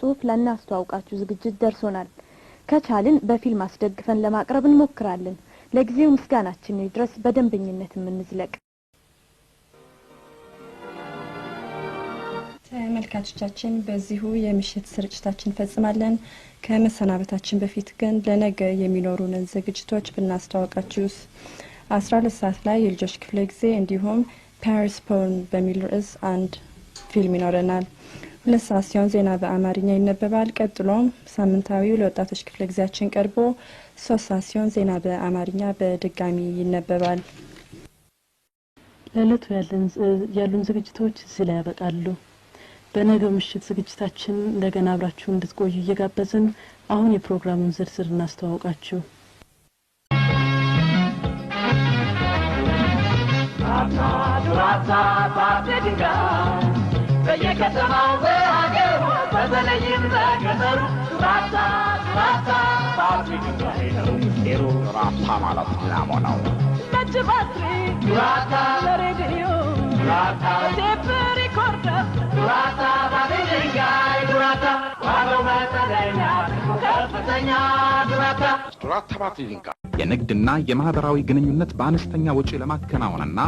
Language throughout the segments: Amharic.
ጽሁፍ ለናስተዋውቃችሁ ዝግጅት ደርሶናል። ከቻልን በፊልም አስደግፈን ለማቅረብ እንሞክራለን። ለጊዜው ምስጋናችን ይድረስ። በደንበኝነት እንዝለቅ። ተመልካቾቻችን በዚሁ የምሽት ስርጭታችን ፈጽማለን። ከመሰናበታችን በፊት ግን ለነገ የሚኖሩን ዝግጅቶች ብናስተዋውቃችሁስ 12 ሰዓት ላይ የልጆች ክፍለ ጊዜ እንዲሁም ፓሪስ ፖርን በሚል ርዕስ አንድ ፊልም ይኖረናል። 2 ሰዓት ሲሆን ዜና በአማርኛ ይነበባል። ቀጥሎም ሳምንታዊው ለወጣቶች ክፍለ ጊዜያችን ቀርቦ 3 ሰዓት ሲሆን ዜና በአማርኛ በድጋሚ ይነበባል። ለዕለቱ ያሉን ዝግጅቶች እዚህ ላይ ያበቃሉ። በነገው ምሽት ዝግጅታችን እንደገና አብራችሁ እንድትቆዩ እየጋበዝን አሁን የፕሮግራሙን ዝርዝር እናስተዋውቃችሁ። በየከተማው በሀገሩ በተለይም በገጠሩ ራታ ማለት ላሞ ነው። ነጭ ባትሪ ለሬዲዮ ቴፕ ሪኮርደር የንግድና የማህበራዊ ግንኙነት በአነስተኛ ወጪ ለማከናወንና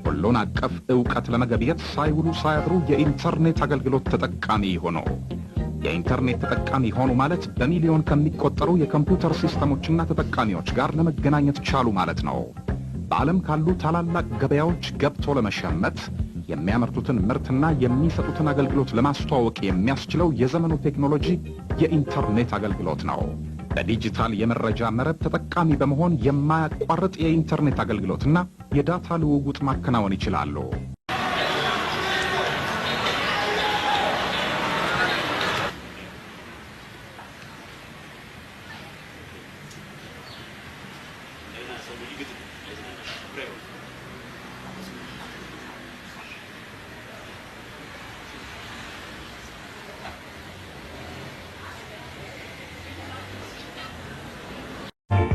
ሁሉን አቀፍ ዕውቀት ለመገብየት ሳይውሉ ሳያድሩ የኢንተርኔት አገልግሎት ተጠቃሚ ሆኖ የኢንተርኔት ተጠቃሚ ሆኑ ማለት በሚሊዮን ከሚቆጠሩ የኮምፒውተር ሲስተሞችና ተጠቃሚዎች ጋር ለመገናኘት ቻሉ ማለት ነው። በዓለም ካሉ ታላላቅ ገበያዎች ገብቶ ለመሸመት የሚያመርቱትን ምርትና የሚሰጡትን አገልግሎት ለማስተዋወቅ የሚያስችለው የዘመኑ ቴክኖሎጂ የኢንተርኔት አገልግሎት ነው። በዲጂታል የመረጃ መረብ ተጠቃሚ በመሆን የማያቋርጥ የኢንተርኔት አገልግሎትና የዳታ ልውውጥ ማከናወን ይችላሉ።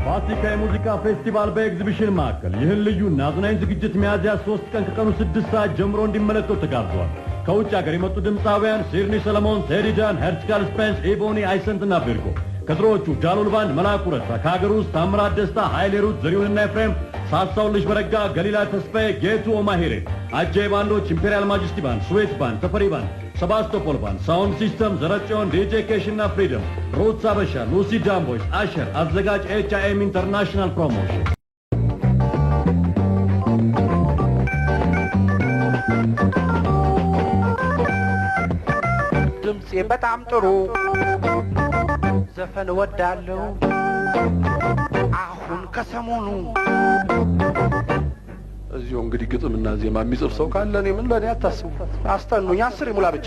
ፋሲካ የሙዚቃ ፌስቲቫል በኤግዚቢሽን ማዕከል ይህን ልዩና አዝናኝ ዝግጅት ሚያዝያ 3 ቀን ከቀኑ 6 ሰዓት ጀምሮ እንዲመለከቱ ተጋብዟል። ከውጭ ሀገር የመጡ ድምፃውያን ሲድኒ ሰለሞን፣ ቴዲጃን፣ ሄርትስካል ስፔንስ፣ ኢቦኒ አይሰንትና ቪርጎ፣ ከድሮዎቹ ጃሉል ባንድ፣ መላኩ ረታ፣ ከሀገር ውስጥ ታምራት ደስታ፣ ኃይሌ ሩት፣ ዘሪሁንና ኤፍሬም፣ ሳሳውልሽ በረጋ፣ ገሊላ ተስፋዬ፣ ጌቱ ኦማሄሬ፣ አጃይ ባንዶች፣ ኢምፔሪያል ማጀስቲ ባንድ፣ ስዌት ባንድ፣ ተፈሪ ባንድ፣ ሰባስቶፖል ባንድ፣ ሳውንድ ሲስተም፣ ዘረጭዮን፣ ዲጄ ኬሽና ፍሪደም፣ ሩትስ አበሻ፣ ሉሲ ጃምቦይስ፣ አሸር፣ አዘጋጅ ኤችአይኤም ኢንተርናሽናል ፕሮሞሽን። ድምጼ በጣም ጥሩ ዘፈን ወዳለው አሁን ከሰሞኑ እዚሁ እንግዲህ ግጥምና ዜማ የሚጽፍ ሰው ካለ እኔ ምን ለኔ አታስቡ። አስጠኑኝ፣ 10 ሙላ ብቻ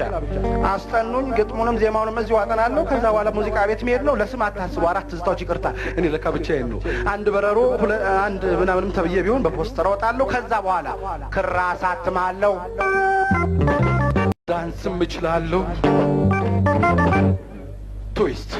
አስጠኑኝ። ግጥሙንም ዜማውንም እዚሁ አጠናለሁ። ከዛ በኋላ ሙዚቃ ቤት መሄድ ነው። ለስም አታስቡ። 4 ትዝታዎች ይቅርታ። እኔ ለካ ብቻዬን ነው። አንድ በረሮ አንድ ምናምንም ተብዬ ቢሆን በፖስተር አወጣለሁ። ከዛ በኋላ ክራ አሳትማለሁ። ዳንስም እችላለሁ። ትዊስት